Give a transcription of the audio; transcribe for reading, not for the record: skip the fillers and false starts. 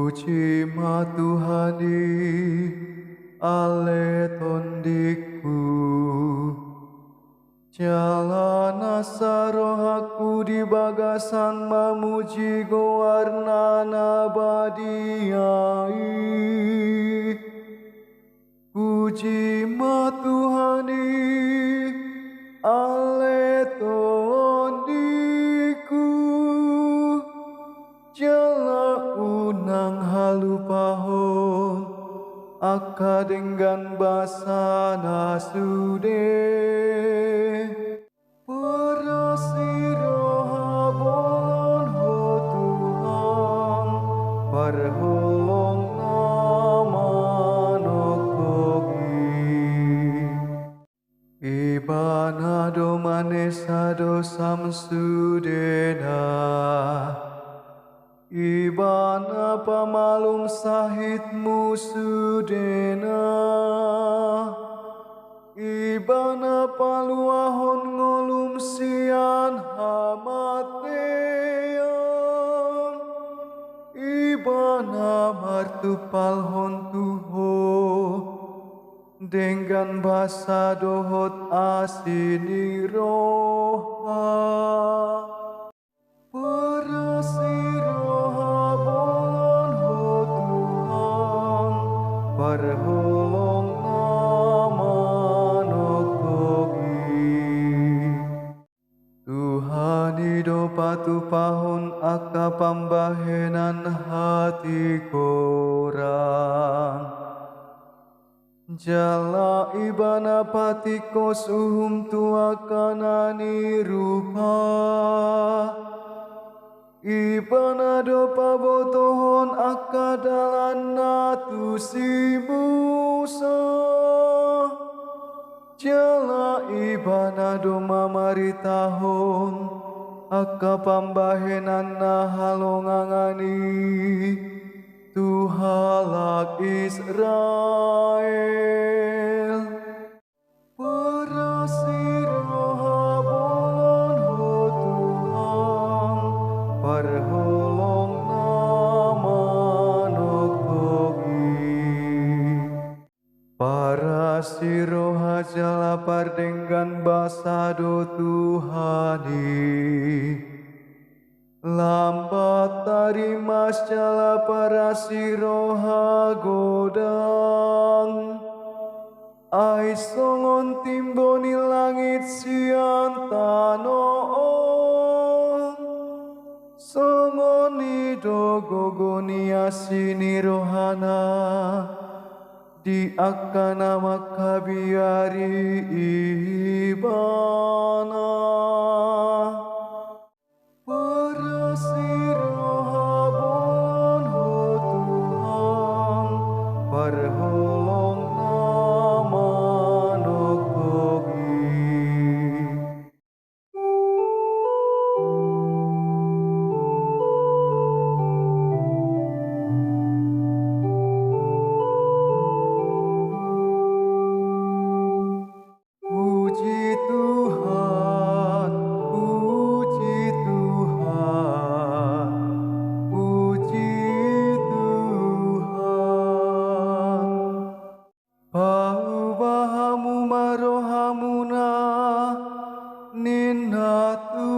Puji ma Tuhani, ale tondiku. Jalana sarohaku di bagasan memuji gowarnana badiai. Puji ma Tuhani, ale tondiku. Jala unang halupahon, akadenggan basana sude. Parasiroha bolon ho Tuhan, parholong nama nokogi. Ibana domanesa dosam sudena, ibana pamalum sahitmu sudena, ibana paluahon ngolum sian hamatean, ibana martupalhon tuho, dengan basa dohot asini roha. Parasiroha bolon ho Tuhan, parholong nama nokogi. Tuhan hidup patupahon aka pambahenan hati korang. Jala ibana patikos uhum tuakanani rupa, ibana dopa botohon akadalan natusi Musa. Jala ibana doma maritahon aka pambahenan nahalongangani Tuhalak Israel. Parasiroha bolon ho Tuhan, parholong nama nokogi. Parasiroha jala pardenggan basado Tuhani, lambat tarimas jala parasiroha godang. Ai songon timboni langit sian tanoon, songoni dogogoni asini rohana, di akana makabiari ibana. Parasiroha bolon ho Tuhan, parholong nama nokogi. Puji Tuhan, puji Tuhan, puji Tuhan. Paubahamu marohamuna, ninna Tuhan.